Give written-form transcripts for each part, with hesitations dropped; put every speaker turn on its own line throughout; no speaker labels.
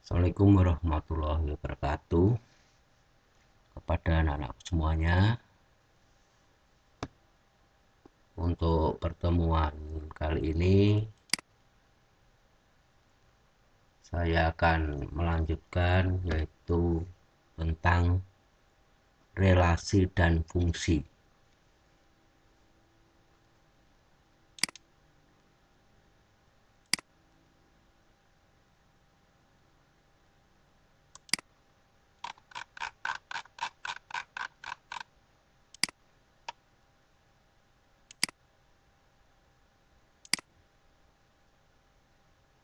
Assalamualaikum warahmatullahi wabarakatuh kepada anak-anak semuanya. Untuk pertemuan kali ini saya akan melanjutkan yaitu tentang relasi dan fungsi.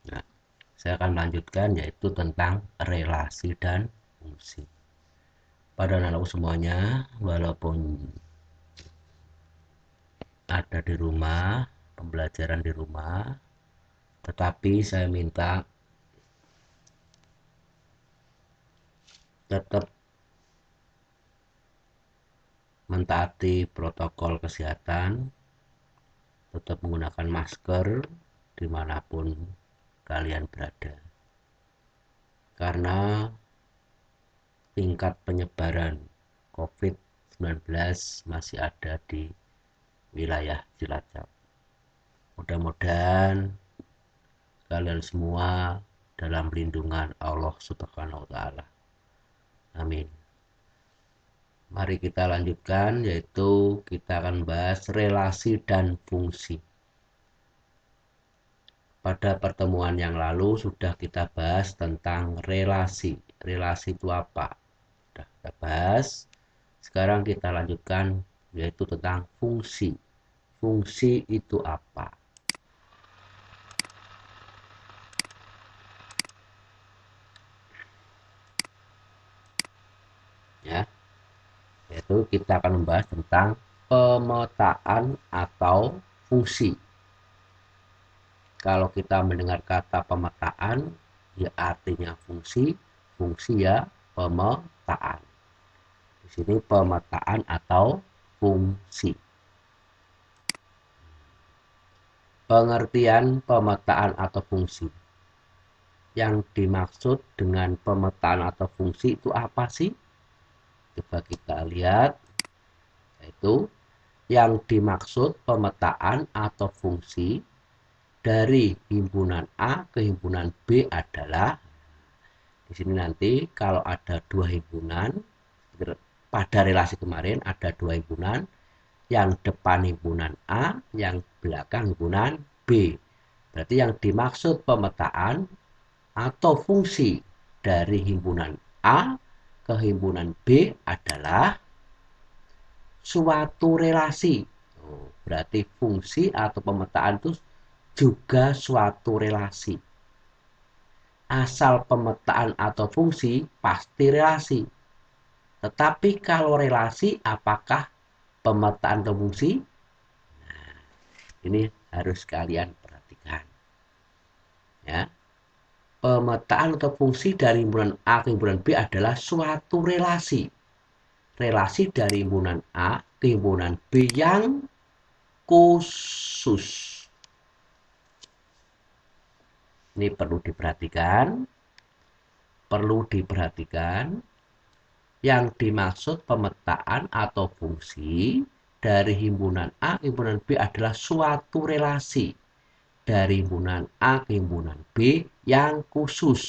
Nah, saya akan melanjutkan yaitu tentang relasi dan fungsi. Pada anak-anak semuanya, walaupun ada di rumah, pembelajaran di rumah, tetapi saya minta tetap mentaati protokol kesehatan, tetap menggunakan masker dimanapun kalian berada. Karena tingkat penyebaran COVID-19 masih ada di wilayah Cilacap. Mudah-mudahan kalian semua dalam lindungan Allah Subhanahu wa Ta'ala. Amin. Mari kita lanjutkan, yaitu kita akan bahas relasi dan fungsi. Pada pertemuan yang lalu sudah kita bahas tentang relasi. Relasi itu apa? Sudah kita bahas. Sekarang kita lanjutkan, yaitu tentang fungsi. Fungsi itu apa? Ya, yaitu kita akan membahas tentang pemetaan atau fungsi. Kalau kita mendengar kata pemetaan, ya artinya fungsi, fungsi ya pemetaan. Di sini pemetaan atau fungsi. Pengertian pemetaan atau fungsi. Yang dimaksud dengan pemetaan atau fungsi itu apa sih? Coba kita lihat. Yaitu yang dimaksud pemetaan atau fungsi dari himpunan A ke himpunan B adalah, di sini nanti kalau ada dua himpunan, pada relasi kemarin ada dua himpunan, yang depan himpunan A, yang belakang himpunan B. Berarti yang dimaksud pemetaan atau fungsi dari himpunan A ke himpunan B adalah suatu relasi. Berarti fungsi atau pemetaan itu juga suatu relasi. Asal pemetaan atau fungsi pasti relasi. Tetapi kalau relasi, apakah pemetaan atau fungsi? Nah, ini harus kalian perhatikan. Ya. Pemetaan atau fungsi dari himpunan A ke himpunan B adalah suatu relasi. Relasi dari himpunan A ke himpunan B yang khusus. Ini perlu diperhatikan. Perlu diperhatikan. Yang dimaksud pemetaan atau fungsi dari himpunan A ke himpunan B adalah suatu relasi dari himpunan A ke himpunan B yang khusus.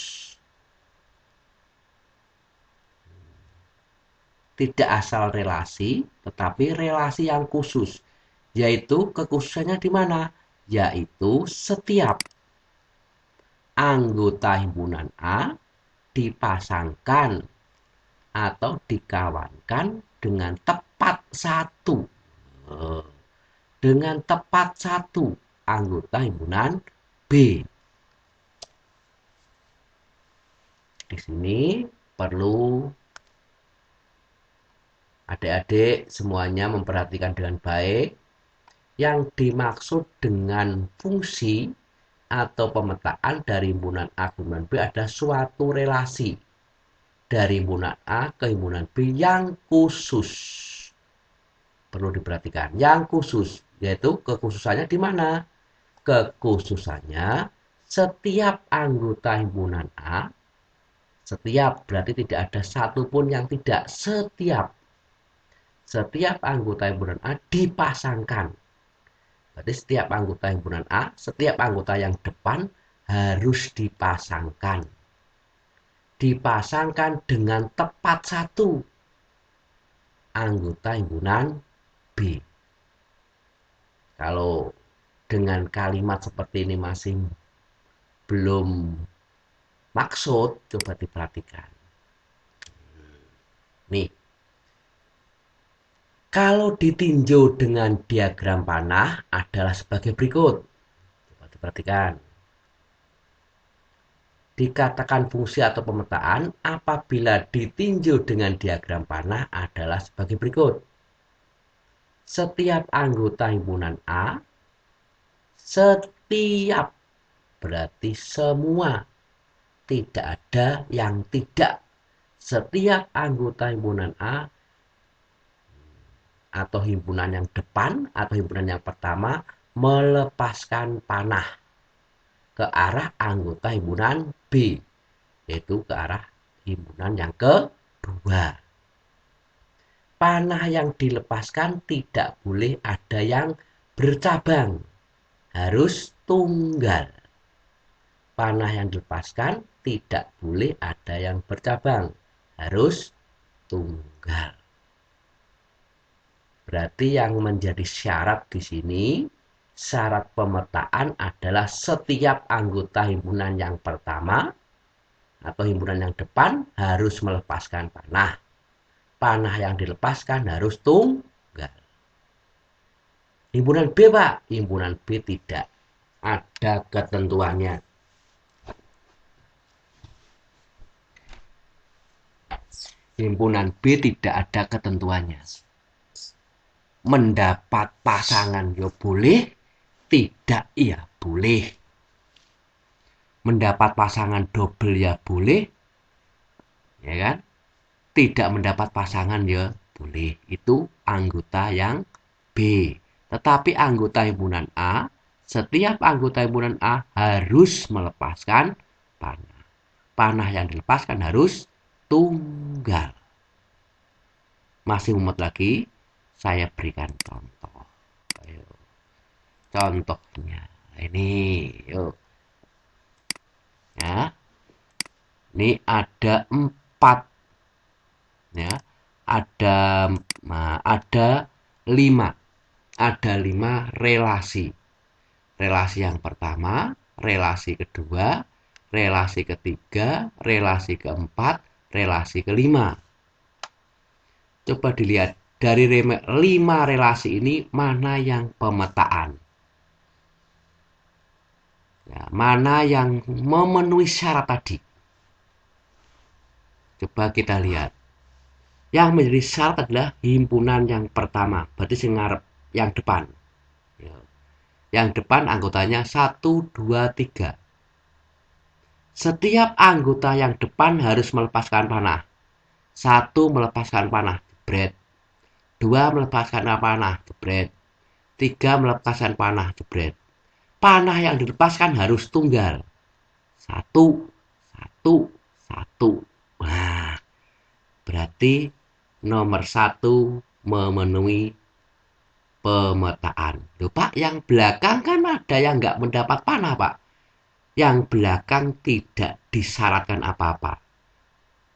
Tidak asal relasi, tetapi relasi yang khusus. Yaitu kekhususannya di mana? Yaitu setiap anggota himpunan A dipasangkan atau dikawankan dengan tepat satu. Dengan tepat satu anggota himpunan B. Di sini perlu adik-adik semuanya memperhatikan dengan baik. Yang dimaksud dengan fungsi atau pemetaan dari himpunan A ke himpunan B adalah suatu relasi dari himpunan A ke himpunan B yang khusus. Perlu diperhatikan, yang khusus, yaitu kekhususannya di mana? Kekhususannya setiap anggota himpunan A Setiap berarti tidak ada satupun yang tidak. Setiap anggota himpunan A dipasangkan. Berarti setiap anggota himpunan A, setiap anggota yang depan harus dipasangkan. Dipasangkan dengan tepat satu anggota himpunan B. Kalau dengan kalimat seperti ini masih belum maksud, coba diperhatikan. Nih, kalau ditinjau dengan diagram panah adalah sebagai berikut. Coba diperhatikan. Dikatakan fungsi atau pemetaan apabila ditinjau dengan diagram panah adalah sebagai berikut. Setiap anggota himpunan A, setiap berarti semua, tidak ada yang tidak. Setiap anggota himpunan A atau himpunan yang depan atau himpunan yang pertama melepaskan panah ke arah anggota himpunan B, yaitu ke arah himpunan yang kedua. Panah yang dilepaskan tidak boleh ada yang bercabang, harus tunggal. Panah yang dilepaskan tidak boleh ada yang bercabang, harus tunggal. Berarti yang menjadi syarat di sini, syarat pemetaan adalah setiap anggota himpunan yang pertama atau himpunan yang depan harus melepaskan panah. Panah yang dilepaskan harus tunggal. Himpunan B, Pak. Himpunan B tidak ada ketentuannya. Himpunan B tidak ada ketentuannya. Mendapat pasangan ya boleh, tidak ya boleh. Mendapat pasangan double ya boleh, ya kan? Tidak mendapat pasangan ya boleh. Itu anggota yang B. Tetapi anggota himpunan A, setiap anggota himpunan A harus melepaskan panah. Panah yang dilepaskan harus tunggal. Masih mumet lagi? Saya berikan contoh. Ayo. Contohnya ini, yuk. Ya. Ini ada 4. Ya. Ada 5. Ada 5 relasi. Relasi yang pertama, relasi kedua, relasi ketiga, relasi keempat, relasi kelima. Coba dilihat dari 5 relasi ini mana yang pemetaan. Ya, mana yang memenuhi syarat tadi. Coba kita lihat. Yang menjadi syarat adalah himpunan yang pertama, berarti sing ngarep yang depan. Ya. Yang depan anggotanya 1, 2, 3. Setiap anggota yang depan harus melepaskan panah. 1 melepaskan panah, jebret. 2 melepaskan panah, jebret. 3 melepaskan panah, jebret. Panah yang dilepaskan harus tunggal. 1, 1, 1. Nah, berarti nomor 1 memenuhi pemetaan. Loh Pak, yang belakang kan ada yang nggak mendapat panah Pak. Yang belakang tidak disyaratkan apa-apa.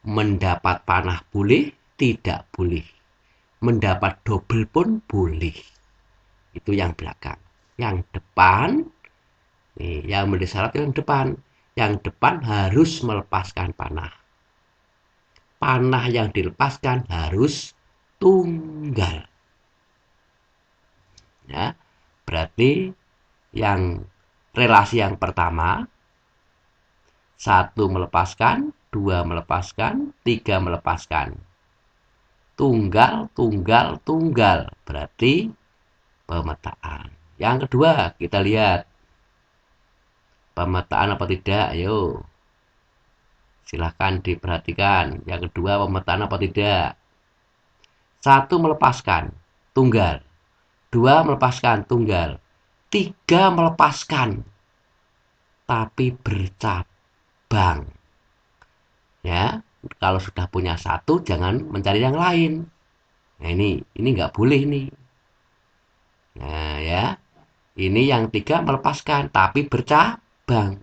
Mendapat panah boleh, tidak boleh. Mendapat double pun boleh. Itu yang belakang. Yang depan, nih, yang menjadi syarat yang depan. Yang depan harus melepaskan panah. Panah yang dilepaskan harus tunggal. Ya, berarti yang relasi yang pertama 1 melepaskan, 2 melepaskan, 3 melepaskan. Tunggal, tunggal, tunggal. Berarti pemetaan. Yang kedua, kita lihat. Pemetaan apa tidak? Ayo. Silahkan diperhatikan. Yang kedua, pemetaan apa tidak? 1 melepaskan, tunggal. 2 melepaskan, tunggal. 3 melepaskan, tapi bercabang. Ya, kalau sudah punya satu jangan mencari yang lain. Nah, ini nggak boleh nih. Nah, ya, ini yang tiga melepaskan tapi bercabang.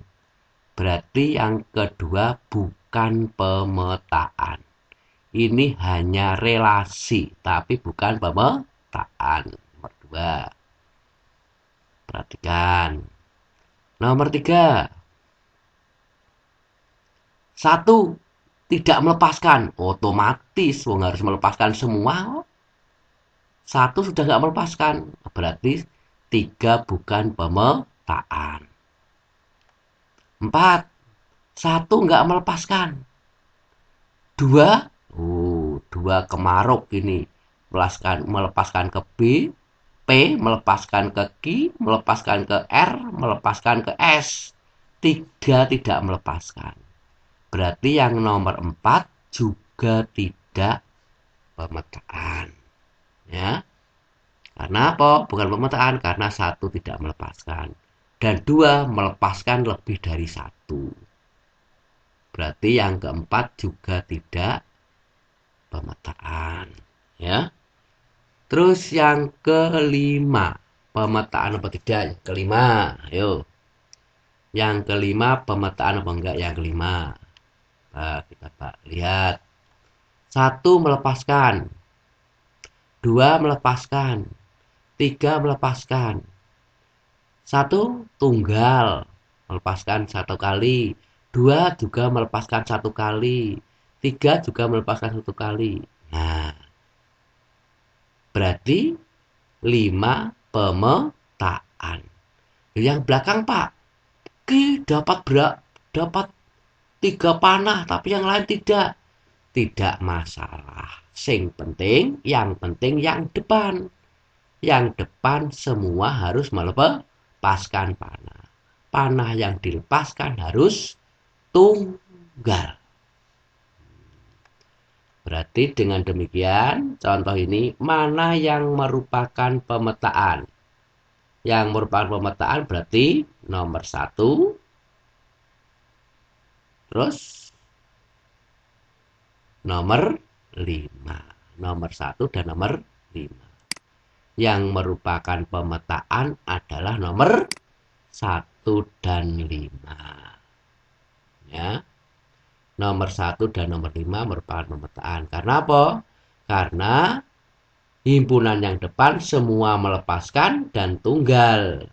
Berarti yang kedua bukan pemetaan. Ini hanya relasi tapi bukan pemetaan. Nomor dua. Perhatikan. Nomor tiga. Satu, tidak melepaskan. Otomatis wong harus melepaskan semua. Satu sudah nggak melepaskan. Berarti tiga bukan pemetaan. Empat, satu nggak melepaskan. Dua, dua kemaruk ini. Melepaskan ke B, P, melepaskan ke Q, melepaskan ke R, melepaskan ke S. Tiga tidak melepaskan. Berarti yang nomor 4 juga tidak pemetaan. Ya. Karena apa? Bukan pemetaan, karena satu tidak melepaskan. Dan dua melepaskan lebih dari satu. Berarti yang keempat juga tidak pemetaan. Ya. Terus yang kelima, pemetaan apa tidak? Yang kelima, ayo. Yang kelima, pemetaan apa enggak? Yang kelima. Nah, kita lihat. Satu melepaskan. Dua melepaskan. Tiga melepaskan. Satu tunggal. Melepaskan satu kali. Dua juga melepaskan satu kali. Tiga juga melepaskan satu kali. Nah, berarti 5 pemetaan. Yang belakang Pak, dapat 3 panah tapi yang lain tidak. Tidak masalah. Yang penting yang depan. Yang depan semua harus melepaskan panah. Panah yang dilepaskan harus tunggal. Berarti dengan demikian, contoh ini mana yang merupakan pemetaan? Yang merupakan pemetaan berarti nomor 1, terus nomor 5. Nomor 1 dan nomor 5. Yang merupakan pemetaan adalah nomor 1 dan 5. Ya. Nomor 1 dan nomor 5 merupakan pemetaan. Karena apa? Karena himpunan yang depan semua melepaskan dan tunggal.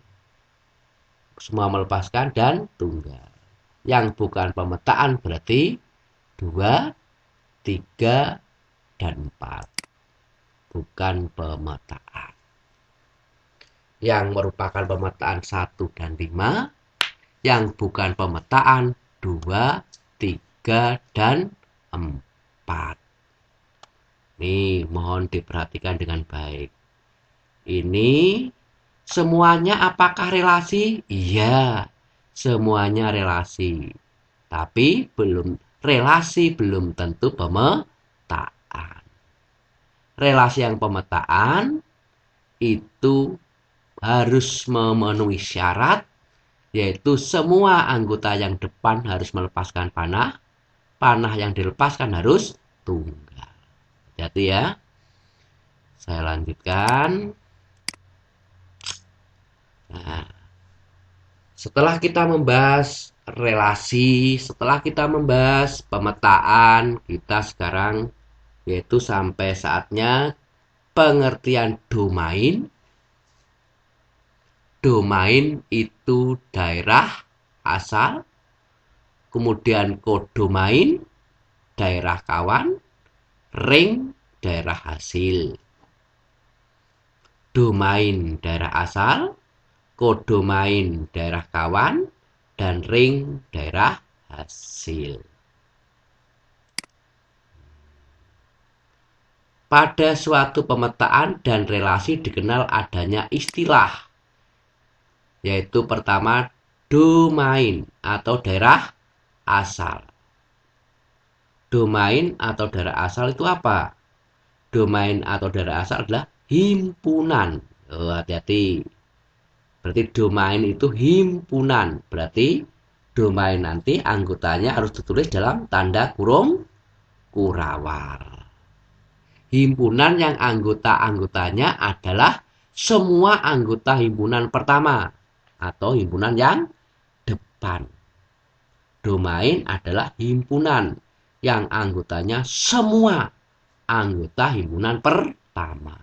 Semua melepaskan dan tunggal. Yang bukan pemetaan berarti 2, 3, dan 4. Bukan pemetaan. Yang merupakan pemetaan 1 dan 5. Yang bukan pemetaan 2, 3, dan 4. Nih, mohon diperhatikan dengan baik. Ini semuanya apakah relasi? Iya, semuanya relasi. Tapi relasi belum tentu pemetaan. Relasi yang pemetaan itu harus memenuhi syarat, yaitu semua anggota yang depan harus melepaskan panah. Panah yang dilepaskan harus tunggal. Jadi ya, saya lanjutkan. Nah, setelah kita membahas relasi, setelah kita membahas pemetaan, kita sekarang yaitu sampai saatnya pengertian domain. Domain itu daerah asal, kemudian kodomain daerah kawan, ring daerah hasil. Domain daerah asal, kodomain daerah kawan, dan ring daerah hasil. Pada suatu pemetaan dan relasi dikenal adanya istilah, yaitu pertama domain atau daerah asal. Domain atau daerah asal itu apa? Domain atau daerah asal adalah himpunan. Oh, hati-hati. Berarti domain itu himpunan. Berarti domain nanti anggotanya harus ditulis dalam tanda kurung kurawal. Himpunan yang anggota-anggotanya adalah semua anggota himpunan pertama atau himpunan yang depan. Domain adalah himpunan yang anggotanya semua anggota himpunan pertama.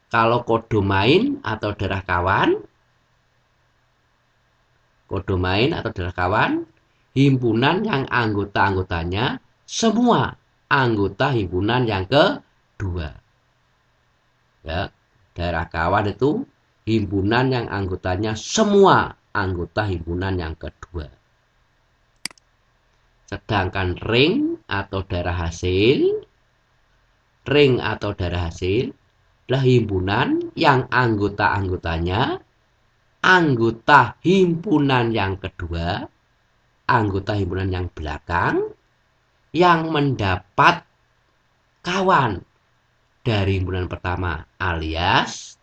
Kalau kodomain atau daerah kawan, himpunan yang anggota-anggotanya semua anggota himpunan yang kedua. Ya, daerah kawan itu himpunan yang anggotanya semua anggota himpunan yang kedua. Sedangkan ring atau daerah hasil adalah himpunan yang anggota-anggotanya anggota himpunan yang kedua, anggota himpunan yang belakang, yang mendapat kawan dari himpunan pertama, alias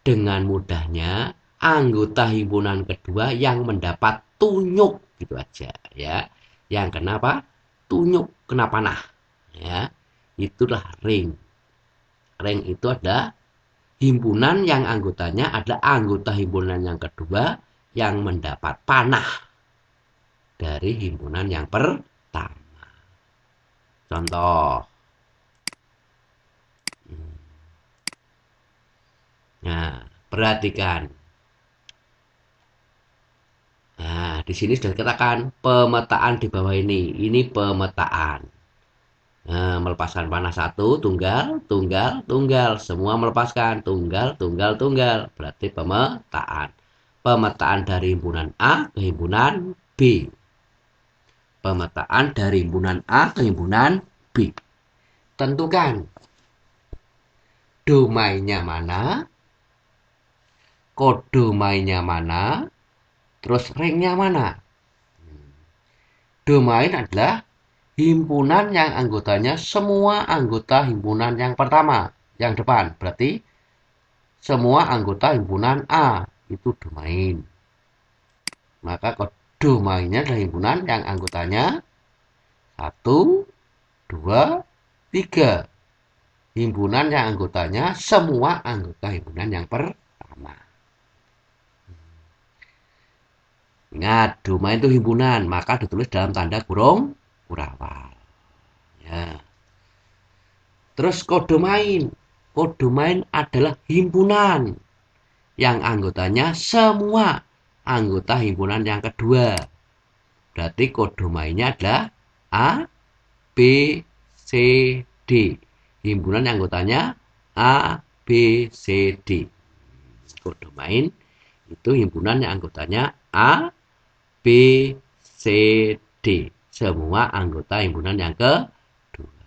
dengan mudahnya anggota himpunan kedua yang mendapat tunyuk, gitu aja ya. Yang kenapa? Tunyuk kena panah ya. Itulah ring. Ring itu adalah himpunan yang anggotanya adalah anggota himpunan yang kedua yang mendapat panah dari himpunan yang pertama. Contoh. Nah, perhatikan. Nah, di sini sudah dikatakan pemetaan di bawah ini. Ini pemetaan. Nah, melepaskan panah satu, tunggal, semua melepaskan, tunggal. Berarti pemetaan. Pemetaan dari himpunan A ke himpunan B. Pemetaan dari himpunan A ke himpunan B. Tentukan domainnya mana, kodomainnya mana, terus ringnya mana. Domain adalah himpunan yang anggotanya semua anggota himpunan yang pertama, yang depan. Berarti semua anggota himpunan A itu domain. Maka domainnya adalah himpunan yang anggotanya 1, 2, 3. Himpunan yang anggotanya semua anggota himpunan yang pertama. Ingat, domain itu himpunan, maka ditulis dalam tanda kurung kurawal. Ya. Terus kodomain. Kodomain adalah himpunan yang anggotanya semua anggota himpunan yang kedua. Berarti kodomainnya adalah A, B, C, D. Himpunan yang anggotanya A, B, C, D. Kodomain itu himpunan yang anggotanya A, B, C, D. Semua anggota himpunan yang kedua.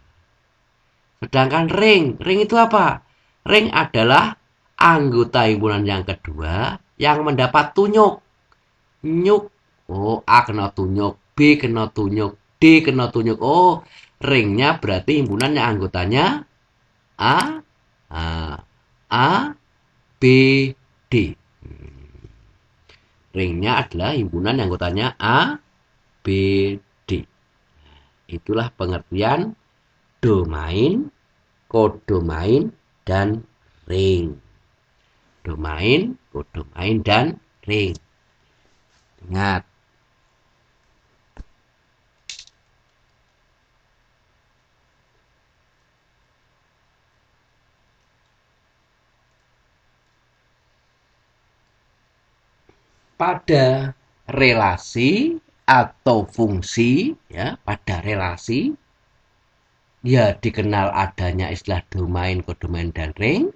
Sedangkan ring itu apa? Ring adalah anggota himpunan yang kedua yang mendapat tunyuk. Nyuk. Oh, A kena tunyuk, B kena tunyuk, D kena tunyuk. Oh, ringnya berarti himpunan yang anggotanya A, B, D. Ringnya adalah himpunan yang anggotanya A, B, D. Itulah pengertian domain, kodomain, dan ring. Domain, kodomain, dan ring. Ingat. Pada relasi atau fungsi, ya, pada relasi, ya dikenal adanya istilah domain, kodomain, dan ring.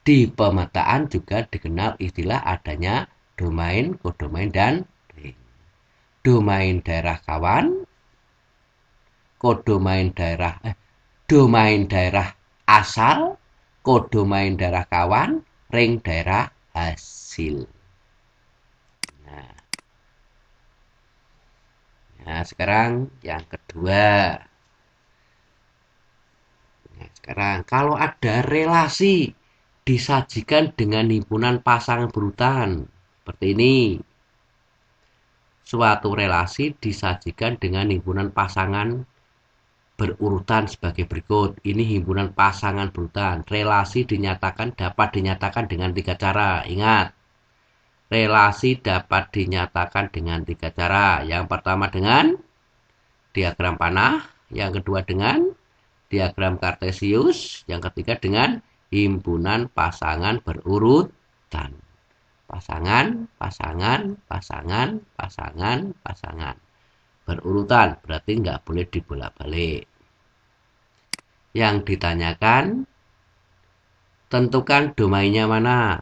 Di pemetaan juga dikenal istilah adanya domain, kodomain, dan ring. Domain daerah kawan, domain daerah asal, kodomain daerah kawan, ring daerah hasil. Nah, sekarang yang kedua. Nah, sekarang kalau ada relasi disajikan dengan himpunan pasangan berurutan, Seperti ini. Suatu relasi disajikan dengan himpunan pasangan berurutan sebagai berikut. Ini himpunan pasangan berurutan. Relasi dapat dinyatakan dengan 3 cara. Ingat, relasi dapat dinyatakan dengan 3 cara. Yang pertama dengan diagram panah, yang kedua dengan diagram kartesius, yang ketiga dengan himpunan pasangan berurutan. Pasangan, pasangan, pasangan, pasangan, pasangan. Berurutan, berarti nggak boleh dibolak-balik. Yang ditanyakan, tentukan domainnya mana,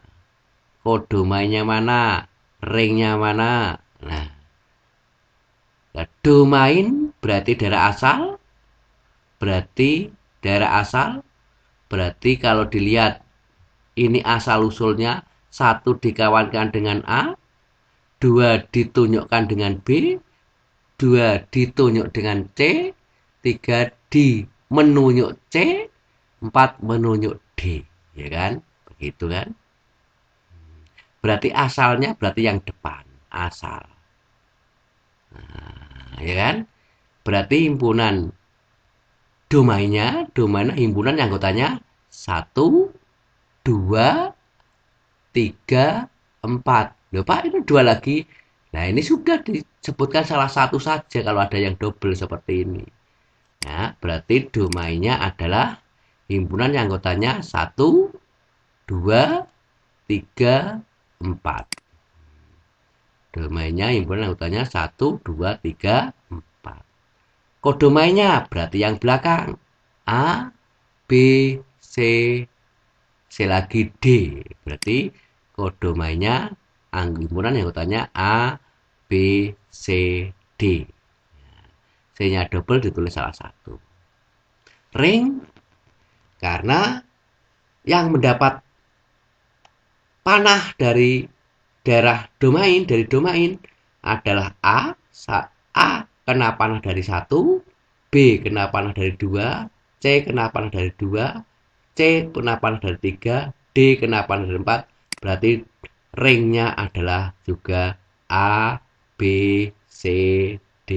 kodomainnya mana, ringnya mana. Nah, domain berarti daerah asal, berarti kalau dilihat ini asal usulnya, 1 dikawankan dengan A, 2 ditunjukkan dengan B, 2 ditunjuk dengan C, 3 menunjuk C, 4 menunjuk D, ya kan? Begitu kan? Berarti asalnya berarti yang depan, asal. Nah, ya kan? Berarti himpunan domainnya himpunan yang anggotanya 1, 2, 3, 4. Loh Pak, ini 2 lagi. Nah, ini sudah disebutkan salah satu saja kalau ada yang double seperti ini. Nah, berarti domainnya adalah himpunan yang anggotanya 1, 2, 3, 4. Domainnya himpunan anggotanya 1, 2, 3, 4. Kodomainnya berarti yang belakang. A, B, C, C lagi D. Berarti kodomainnya himpunan yang anggotanya A, B, C, D. C-nya double ditulis salah satu. Ring, karena yang mendapat panah dari daerah domain, adalah A kena panah dari 1, B kena panah dari 2, C kena panah dari 2, C kena panah dari 3, D kena panah dari 4. Berarti ringnya adalah juga A, B, C, D,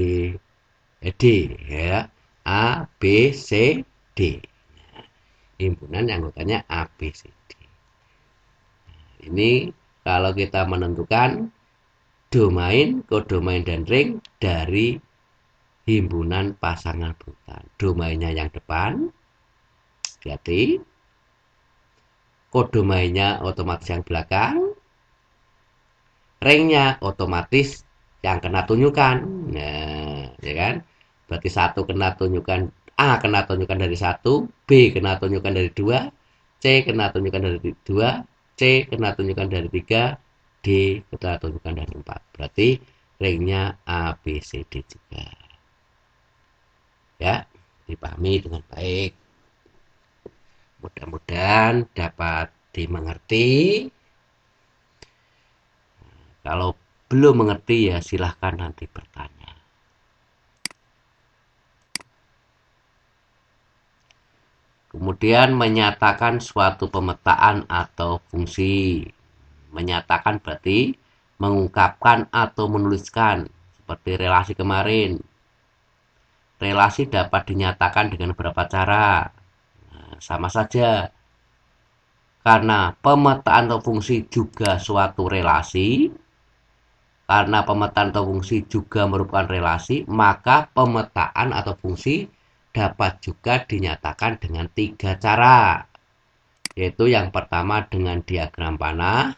D, ya. A, B, C, D. Himpunan yang anggotanya A, B, C, D. Ini kalau kita menentukan domain, kodomain, dan ring dari himpunan pasangan berurutan. Domainnya yang depan, hati-hati. Kodomainnya otomatis yang belakang. Ringnya otomatis yang kena tunjukan. Nah, ya kan? Berarti 1 kena tunjukan, A kena tunjukan dari 1, B kena tunjukan dari 2, C kena tunjukan dari 2, C kena tunjukan dari 3, D kena tunjukan dari 4. Berarti ringnya A, B, C, D juga. Ya, dipahami dengan baik. Mudah-mudahan dapat dimengerti. Kalau belum mengerti ya silahkan nanti bertanya. Kemudian menyatakan suatu pemetaan atau fungsi. Menyatakan berarti mengungkapkan atau menuliskan. Seperti relasi kemarin. Relasi dapat dinyatakan dengan beberapa cara. Nah, sama saja. Karena pemetaan atau fungsi juga suatu relasi. Karena pemetaan atau fungsi juga merupakan relasi, maka pemetaan atau fungsi dapat juga dinyatakan dengan 3 cara, yaitu yang pertama dengan diagram panah,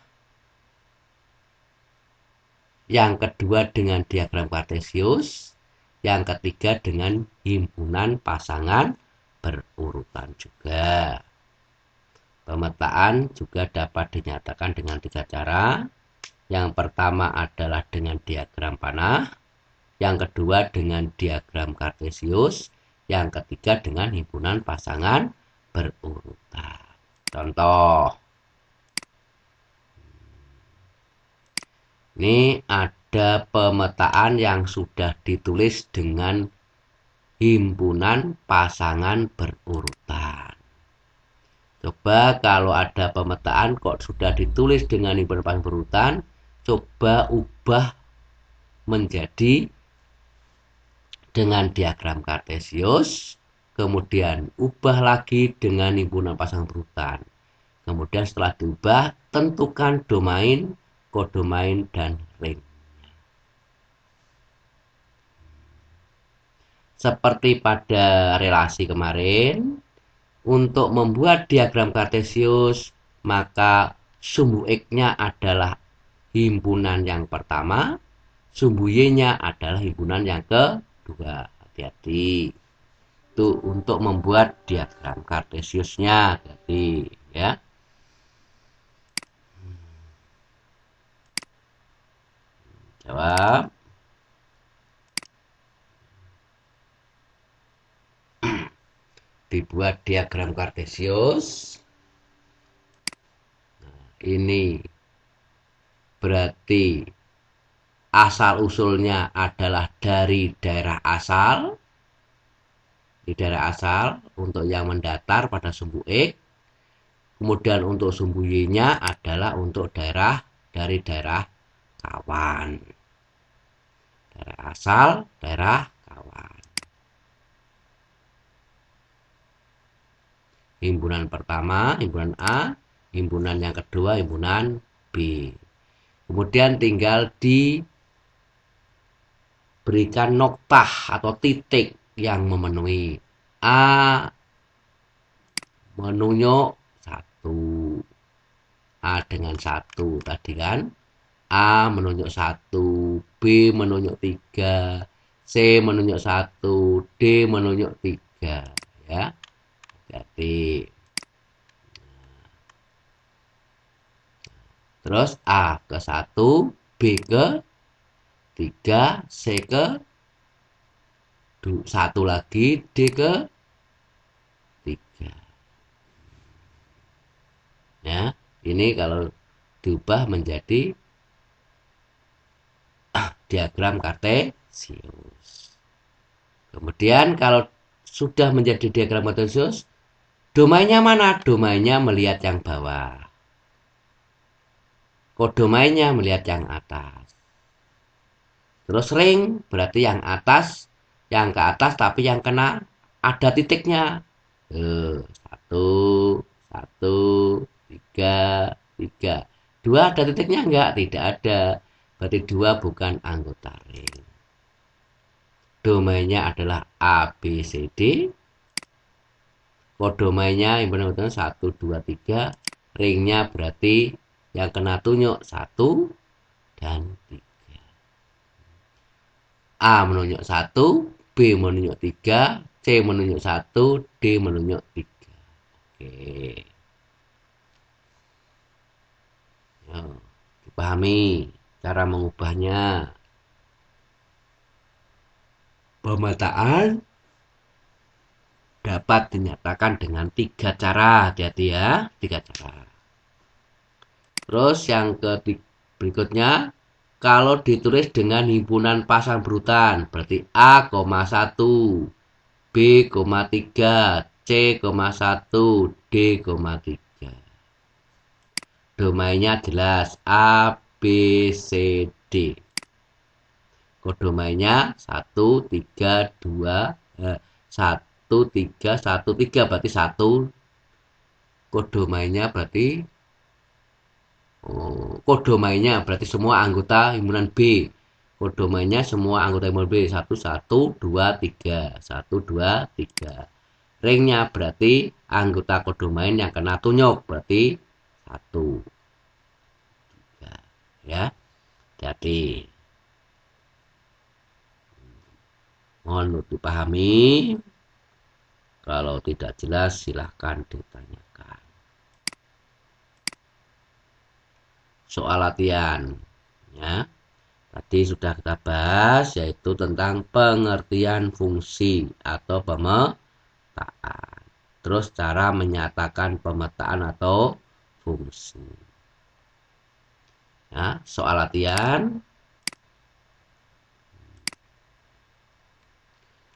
yang kedua dengan diagram kartesius, yang ketiga dengan himpunan pasangan berurutan juga. Pemetaan juga dapat dinyatakan dengan 3 cara. Yang pertama adalah dengan diagram panah, yang kedua dengan diagram kartesius, yang ketiga dengan himpunan pasangan berurutan. Contoh. Ini ada pemetaan yang sudah ditulis dengan himpunan pasangan berurutan. Coba kalau ada pemetaan kok sudah ditulis dengan himpunan pasangan berurutan, coba ubah menjadi dengan diagram kartesius, kemudian ubah lagi dengan himpunan pasang berurutan. Kemudian setelah diubah, tentukan domain, kodomain, dan ring. Seperti pada relasi kemarin, untuk membuat diagram kartesius, maka sumbu X-nya adalah himpunan yang pertama, sumbu Y-nya adalah himpunan yang kedua. Hati-hati. Itu untuk membuat diagram kartesiusnya. Jadi, ya. Jawab. Dibuat diagram kartesius. Ini berarti asal-usulnya adalah dari daerah asal. Di daerah asal untuk yang mendatar pada sumbu X. Kemudian untuk sumbu Y-nya adalah untuk dari daerah kawan. Daerah asal, daerah kawan. Himpunan pertama, himpunan A. Himpunan yang kedua, himpunan B. Kemudian tinggal diberikan noktah atau titik yang memenuhi. A menunjuk 1. A dengan 1 tadi kan. A menunjuk 1, B menunjuk 3, C menunjuk 1, D menunjuk 3. Ya. Jadi terus A ke 1, B ke 3, C ke 1 lagi, D ke 3. Ya, ini kalau diubah menjadi diagram kartesius. Kemudian kalau sudah menjadi diagram kartesius, domainnya mana? Domainnya melihat yang bawah. Kodomainnya melihat yang atas. Terus ring berarti yang atas, yang ke atas tapi yang kena ada titiknya. 1, 1, 3, 3. 2 ada titiknya enggak? Tidak ada. Berarti 2 bukan anggota ring. Domainnya adalah A, B, C, D. Kodomainnya himpunan 1, 2, 3. Ringnya berarti yang kena tunjuk 1 dan 3. A menunjuk 1, B menunjuk 3, C menunjuk 1, D menunjuk 3. Oke. Dipahami cara mengubahnya. Pemetaan dapat dinyatakan dengan 3 cara. Hati-hati ya, 3 cara. Terus yang berikutnya, kalau ditulis dengan himpunan pasang berurutan, berarti A, 1, B, 3, C, 1, D, 3. Domainnya jelas A, B, C, D. Kodomainnya 1, 3, 2, 1, 3, 1, 3 berarti 1. Kodomainnya berarti kodomainnya berarti semua anggota himpunan B. Kodomainnya semua anggota himpunan B. 1, 1, 2, 3. 1, 2, 3. Ringnya berarti anggota kodomain yang kena tunjuk. Berarti 1, 3. Ya. Jadi mohon dipahami. Kalau tidak jelas silahkan ditanyakan. Soal latihan. Ya. Tadi sudah kita bahas yaitu tentang pengertian fungsi atau pemetaan. Terus cara menyatakan pemetaan atau fungsi. Ya, soal latihan.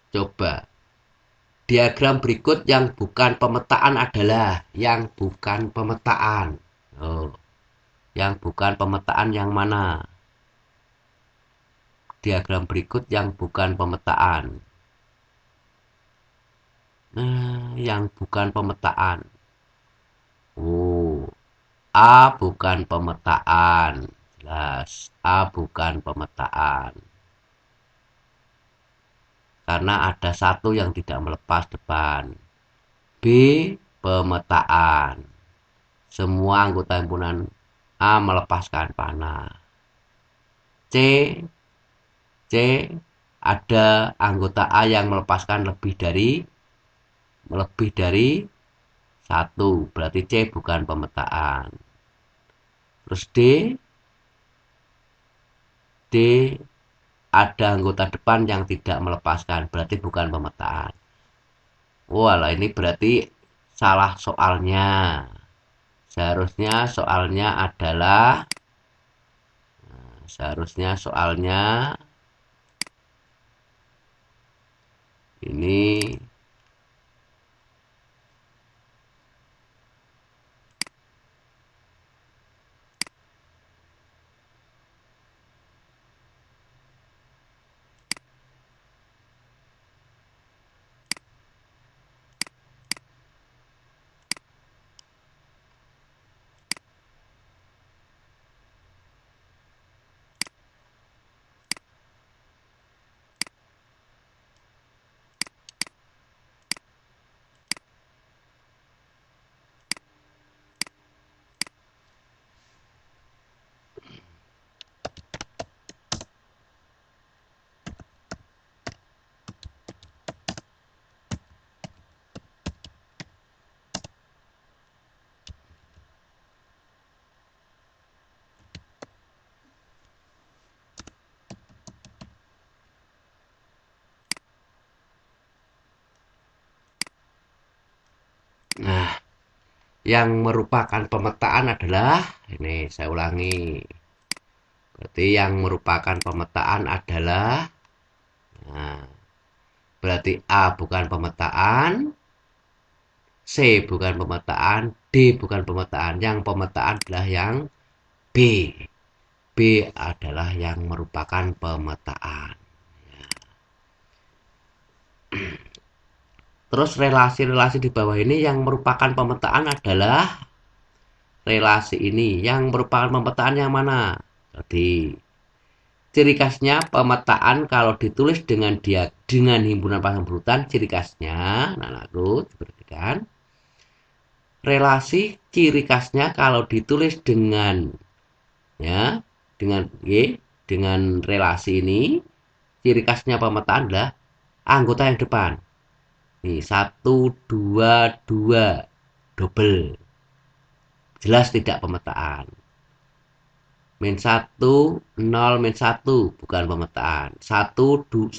Coba. Diagram berikut yang bukan pemetaan adalah yang bukan pemetaan. Oh. Yang bukan pemetaan yang mana? Diagram berikut yang bukan pemetaan. Nah, yang bukan pemetaan. Oh, A bukan pemetaan. Jelas, A bukan pemetaan. Karena ada satu yang tidak melepas depan. B, pemetaan. Semua anggota himpunan A melepaskan panah. C, ada anggota A yang melepaskan lebih dari satu, berarti C bukan pemetaan. Terus D ada anggota depan yang tidak melepaskan, berarti bukan pemetaan. Walah, ini berarti salah soalnya. Seharusnya soalnya ini nah, yang merupakan pemetaan adalah ini, saya ulangi. Berarti yang merupakan pemetaan adalah, nah, berarti A bukan pemetaan, C bukan pemetaan, D bukan pemetaan. Yang pemetaan adalah yang B. B adalah yang merupakan pemetaan. Terus relasi-relasi di bawah ini yang merupakan pemetaan adalah relasi ini. Yang merupakan pemetaan yang mana? Jadi ciri khasnya pemetaan kalau ditulis dengan himpunan pasang berurutan, ciri khasnya, nah-anakku, diperhatikan. Relasi ciri khasnya kalau ditulis dengan dengan relasi ini, ciri khasnya pemetaan adalah anggota yang depan. Nih, 1, 2, 2, double. Jelas tidak pemetaan. Min 1, 0, min 1, bukan pemetaan. 1, 2,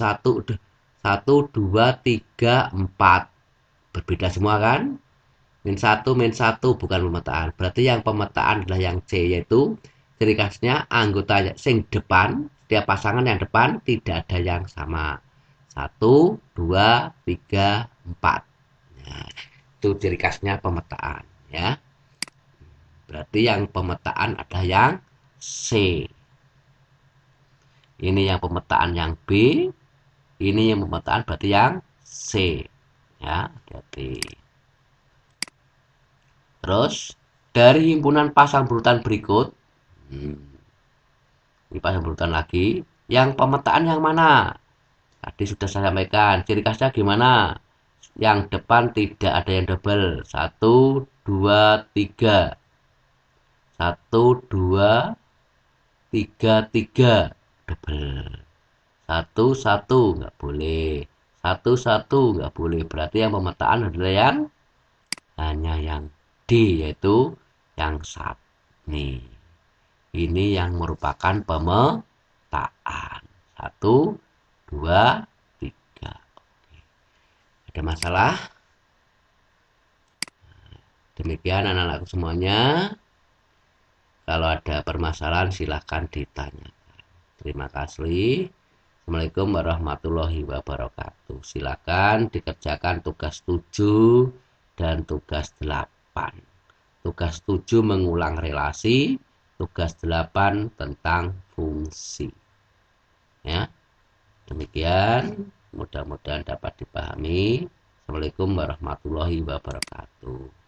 3, 4. Berbeda semua kan? Min 1, min 1, bukan pemetaan. Berarti yang pemetaan adalah yang C, yaitu ciri khasnya anggota sing depan, setiap pasangan yang depan tidak ada yang sama. 1, 2, 3, 4. Nah, itu ciri khasnya pemetaan, ya. Berarti yang pemetaan adalah yang C. Ini yang pemetaan yang B. Ini yang pemetaan berarti yang C. Ya, berarti. Terus dari himpunan pasang berurutan berikut, ini pasang berurutan lagi. Yang pemetaan yang mana? Tadi sudah saya sampaikan. Ciri khasnya gimana? Yang depan tidak ada yang double. 1, 2, 3. 1, 2, 3, 3. Double. 1, 1. Nggak boleh. 1, 1. Nggak boleh. Berarti yang pemetaan adalah yang hanya yang D, yaitu yang 1. Nih. Ini yang merupakan pemetaan. 1, 2, 3. Oke. Ada masalah? Demikian anak-anakku semuanya. Kalau ada permasalahan silahkan ditanya. Terima kasih. Assalamualaikum warahmatullahi wabarakatuh. Silakan dikerjakan tugas 7 dan tugas 8. Tugas 7 mengulang relasi, tugas 8 tentang fungsi. Ya, demikian, mudah-mudahan dapat dipahami. Assalamualaikum warahmatullahi wabarakatuh.